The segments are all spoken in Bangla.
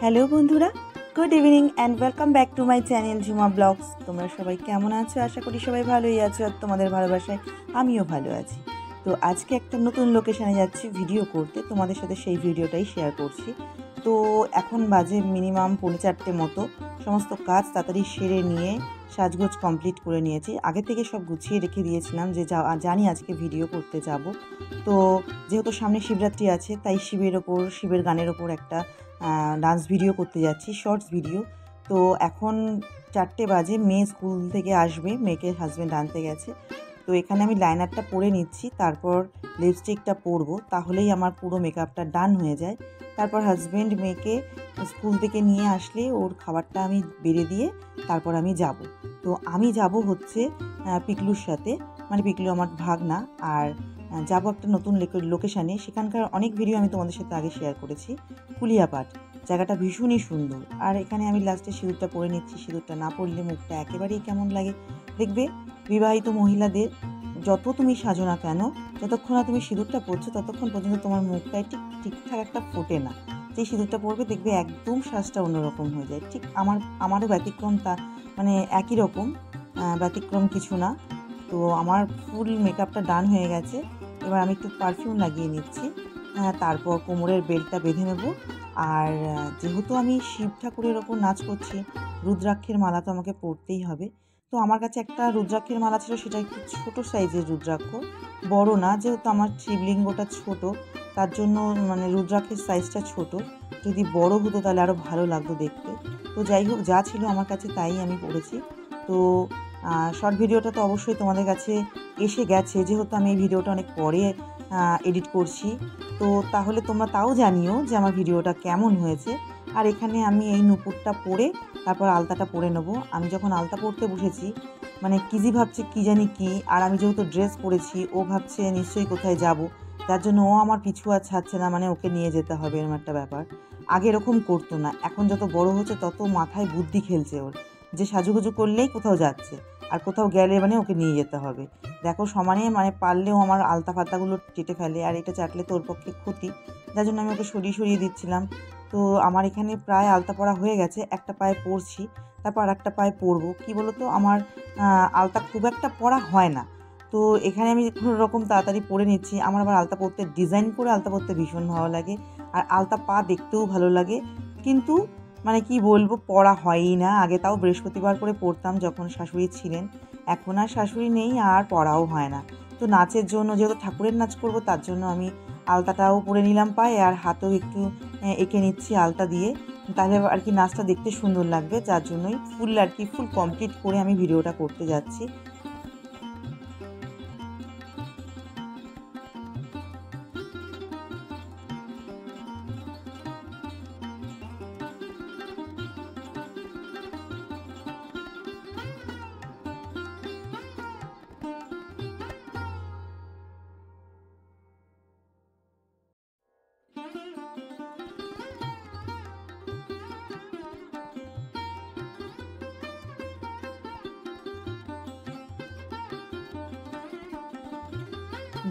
হ্যালো বন্ধুরা, good evening and welcome back to my channel Jhuma blogs. তোমরা সবাই কেমন আছো? আশা করি সবাই ভালোই আছো, আর তোমাদের ভালোবাসায় আমিও ভালো আছি। তো আজকে একটা নতুন লোকেশানে যাচ্ছি ভিডিও করতে, তোমাদের সাথে সেই ভিডিওটাই শেয়ার করছি। তো এখন বাজে মিনিমাম 4:45 মতো। সমস্ত কাজ তাড়াতাড়ি সেরে নিয়ে সাজগোজ কমপ্লিট করে নিয়েছি। আগে থেকে সব গুছিয়ে রেখে দিয়েছিলাম যে জানি আজকে ভিডিও করতে যাব। তো যেহেতু সামনে শিবরাত্রি আছে, তাই শিবের গানের ওপর একটা ডান্স ভিডিও করতে যাচ্ছি, শর্টস ভিডিও। তো এখন 4টে বাজে, মেয়ে স্কুল থেকে আসবে, মেয়েকে হাজব্যান্ড আনতে গেছে। তো এখানে আমি লাইনারটা পরে নিচ্ছি, তারপর লিপস্টিকটা পরবো, তাহলেই আমার পুরো মেকআপটা ডান হয়ে যায়। তারপর হাজব্যান্ড মেয়েকে স্কুল থেকে নিয়ে আসলে ওর খাবারটা আমি বেড়ে দিয়ে তারপর আমি যাব। তো আমি যাব হচ্ছে পিকলুর সাথে, মানে পিকলু আমার ভাগনা, আর যাব একটা নতুন লোকেশানে। সেখানকার অনেক ভিডিও আমি তোমাদের সাথে আগে শেয়ার করেছি। কুলিয়াপাট জায়গাটা ভীষণই সুন্দর। আর এখানে আমি লাস্টে সিঁদুরটা পরে নিচ্ছি। সিঁদুরটা না পরলে মুখটা একেবারেই কেমন লাগে। দেখবে বিবাহিত মহিলাদের যত তুমি সাজো না কেন, যতক্ষণ না তুমি সিঁদুরটা পরছো ততক্ষণ পর্যন্ত তোমার মুখটায় ঠিকঠাক একটা ফোটে না। যেই সিঁদুরটা পরবে দেখবে একদম সাজটা অন্যরকম হয়ে যায়। ঠিক আমারও ব্যতিক্রম, তা মানে একই রকম, ব্যতিক্রম কিছু না। তো আমার ফুল মেকআপটা ডান হয়ে গেছে। এবার আমি একটু পারফিউম লাগিয়ে নিচ্ছি, তারপর কোমরের বেল্টটা বেঁধে নেব। আর যেহেতু আমি শিব ঠাকুরের ওপর নাচ করছি, রুদ্রাক্ষের মালা তো আমাকে পরতেই হবে। তো আমার কাছে একটা রুদ্রাক্ষের মালা ছিল, সেটা একটু ছোটো সাইজের রুদ্রাক্ষ, বড় না, যেহেতু আমার শিবলিঙ্গটা ছোট, তার জন্য মানে রুদ্রাক্ষের সাইজটা ছোট। যদি বড় হতো তাহলে আরও ভালো লাগতো দেখতে। তো যাই হোক, যা ছিল আমার কাছে তাই আমি পরেছি। তো শর্ট ভিডিওটা তো অবশ্যই তোমাদের কাছে এসে গেছে, যেহেতু আমি এই ভিডিওটা অনেক পরে এডিট করছি। তো তাহলে তোমরা তাও জানিও যে আমার ভিডিওটা কেমন হয়েছে। আর এখানে আমি এই নুপুরটা পরে তারপর আলতাটা পরে নেবো। আমি যখন আলতা পরতে বসেছি, মানে কিজি ভাবছে কি জানি কি, আর আমি যেহেতু ড্রেস পরেছি, ও ভাবছে নিশ্চয়ই কোথায় যাব, যার জন্য ও আমার পিছু আর ছাড়ছে না, মানে ওকে নিয়ে যেতে হবে, এরকম একটা ব্যাপার। আগে এরকম করতো না, এখন যত বড় হচ্ছে তত মাথায় বুদ্ধি খেলছে ওর, যে সাজুগুজু করলেই কোথাও যাচ্ছে, আর কোথাও গেলে মানে ওকে নিয়ে যেতে হবে। দেখো সমানে মানে পারলেও আমার আলতা ফালতাগুলো চেটে ফেলে, আর এটা চাটলে তোর পক্ষে ক্ষতি, যার জন্য আমি ওকে সরিয়ে দিচ্ছিলাম। তো আমার এখানে প্রায় আলতা পরা হয়ে গেছে, একটা পায়ে পরছি, তারপর আর একটা পায়ে পরবো। কী বলো তো, আমার আলতা খুব একটা পরা হয় না। তো এখানে আমি কোনো রকম তাড়াতাড়ি পরে নিচ্ছি। আমার আবার আলতা পরতে, ডিজাইন করে আলতা পরতে ভীষণ ভালো লাগে, আর আলতা পা দেখতেও ভালো লাগে। কিন্তু মানে কি বলবো, পড়া হয়ই না। আগে তাও বৃহস্পতিবার করে পড়তাম যখন শাশুড়ি ছিলেন, এখন আর শাশুড়ি নেই, আর পড়াও হয় না। তো নাচের জন্য, যেহেতু ঠাকুরের নাচ করব, তার জন্য আমি আলতাটাও পরে নিলাম পায়ে, আর হাতেও একটু এঁকে নিচ্ছি আলতা দিয়ে, তাহলে আর কি নাচটা দেখতে সুন্দর লাগবে। যার জন্যই ফুল কমপ্লিট করে আমি ভিডিওটা করতে যাচ্ছি।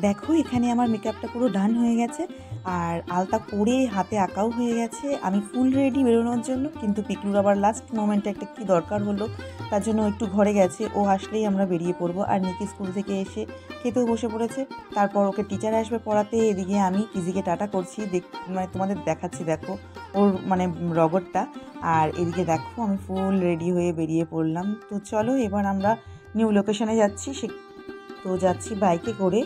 দেখো এখানে আমার মেকআপটা পুরো ডান হয়ে গেছে, আর আলতা পরে হাতে আঁকাও হয়ে গেছে। আমি ফুল রেডি বেরোনোর জন্য, কিন্তু পিকলুর আবার লাস্ট মোমেন্টে একটা কী দরকার হলো, তার জন্য একটু ঘরে গেছে। ও আসলেই আমরা বেরিয়ে পড়বো। আর নিকি স্কুল থেকে এসে খেতেও বসে পড়েছে, তারপর ওকে টিচার আসবে পড়াতে। এদিকে আমি কিজিকে টাটা করছি, মানে তোমাদের দেখাচ্ছি, দেখো ওর মানে রবটটা। আর এদিকে দেখো আমি ফুল রেডি হয়ে বেরিয়ে পড়লাম। তো চলো এবার আমরা নিউ লোকেশনে যাচ্ছি। তো যাচ্ছি বাইকে করে।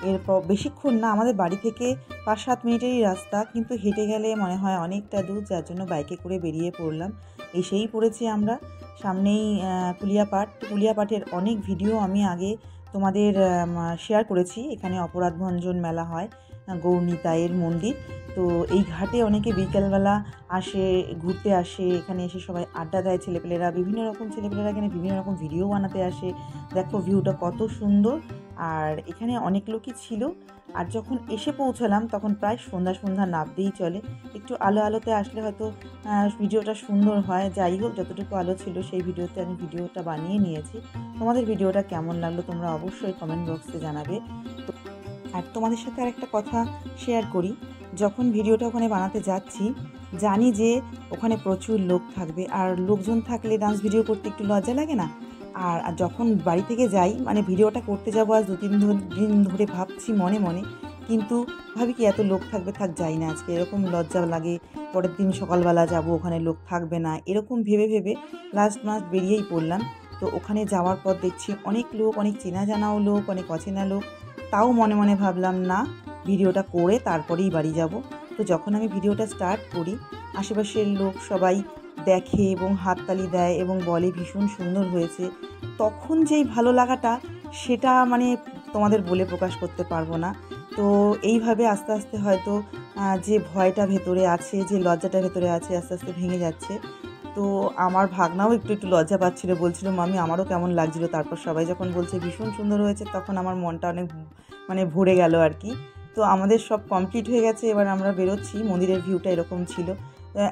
এরপর বেশিক্ষণ না, আমাদের বাড়ি থেকে 5-7 মিনিটেরই রাস্তা, কিন্তু হেঁটে গেলে মনে হয় অনেকটা দূর, যার জন্য বাইকে করে বেরিয়ে পড়লাম। এসেই পড়েছি আমরা, সামনেই কুলিয়াপাটের অনেক ভিডিও আমি আগে তোমাদের শেয়ার করেছি। এখানে অপরাধ ভঞ্জন মেলা হয়, গৌরনিতাইয়ের মন্দির। তো এই ঘাটে অনেকে বিকেলবেলা আসে, ঘুরতে আসে, এখানে এসে সবাই আড্ডা দেয়। বিভিন্ন রকম ছেলেপেলেরা এখানে বিভিন্ন রকম ভিডিও বানাতে আসে। দেখো ভিউটা কত সুন্দর। আর এখানে অনেক লোকই ছিল। আর যখন এসে পৌঁছালাম তখন প্রায় সন্ধ্যা নামতেই চলে। একটু আলোতে আসলে হয়তো ভিডিওটা সুন্দর হয়। যাই হোক, যতটুকু আলো ছিল সেই ভিডিওতে আমি ভিডিওটা বানিয়ে নিয়েছি। তোমাদের ভিডিওটা কেমন লাগলো তোমরা অবশ্যই কমেন্ট বক্সে জানাবে। আর তোমাদের সাথে আর একটা কথা শেয়ার করি, যখন ভিডিওটা ওখানে বানাতে যাচ্ছি জানি যে ওখানে প্রচুর লোক থাকবে, আর লোকজন থাকলে ডান্স ভিডিও করতে একটু লজ্জা লাগে না। আর যখন বাড়ি থেকে যাই, মানে ভিডিওটা করতে যাবো আজ 2-3 দিন ধরে ভাবছি মনে মনে, কিন্তু ভাবি কি এত লোক থাকবে, থাক যাই না আজকে, এরকম লজ্জা লাগে। পরের দিন সকালবেলা যাব, ওখানে লোক থাকবে না, এরকম ভেবে ভেবে লাস্ট মাস বেরিয়েই পড়লাম। তো ওখানে যাওয়ার পর দেখছি অনেক লোক, অনেক চেনা জানাও লোক, অনেক অচেনা লোক। তাও মনে মনে ভাবলাম না, ভিডিওটা করে তারপরেই বাড়ি যাব। তো যখন আমি ভিডিওটা স্টার্ট করি, আশেপাশের লোক সবাই দেখে এবং হাততালি দেয় এবং বলে ভীষণ সুন্দর হয়েছে। তখন যেই ভালো লাগাটা, সেটা মানে তোমাদের বলে প্রকাশ করতে পারবো না। তো এইভাবে আস্তে আস্তে হয়তো যে ভয়টা ভেতরে আছে, যে লজ্জাটা ভেতরে আছে, আস্তে আস্তে ভেঙে যাচ্ছে। তো আমার ভাগনাও একটু একটু লজ্জা পাচ্ছিল, বলছিল মামি আমারও কেমন লাগছিল। তারপর সবাই যখন বলছে ভীষণ সুন্দর হয়েছে, তখন আমার মনটা অনেক মানে ভরে গেল আর কি। তো আমাদের সব কমপ্লিট হয়ে গেছে, এবার আমরা বেরোচ্ছি। মন্দিরের ভিউটা এরকম ছিল,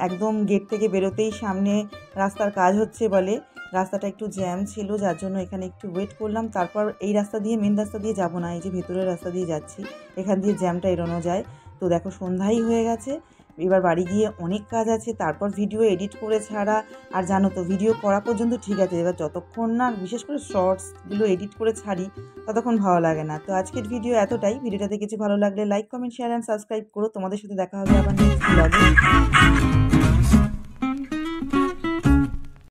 একদম গেট থেকে বেরোতেই সামনে রাস্তার কাজ হচ্ছে বলে রাস্তাটা একটু জ্যাম ছিল, যার জন্য এখানে একটু ওয়েট করলাম। তারপর এই রাস্তা দিয়ে, মেন রাস্তা দিয়ে যাব না, এই যে ভেতরের রাস্তা দিয়ে যাচ্ছি, এখান দিয়ে জ্যামটা এড়ানো যায়। তো দেখো সন্ধ্যাই হয়ে গেছে, এবার বাড়ি গিয়ে অনেক কাজ আছে, তারপর ভিডিও এডিট করে ছাড়া। আর জানো তো, ভিডিও করা পর্যন্ত ঠিক আছে, এবার যতক্ষণ না বিশেষ করে শর্টসগুলো এডিট করে ছাড়ি ততক্ষণ ভালো লাগে না। তো আজকের ভিডিও এতটাই। ভিডিওটাতে কিছু ভালো লাগলে like, comment, share and subscribe করো। তোমাদের সাথে দেখা হবে আবার নেক্সট ব্লগে।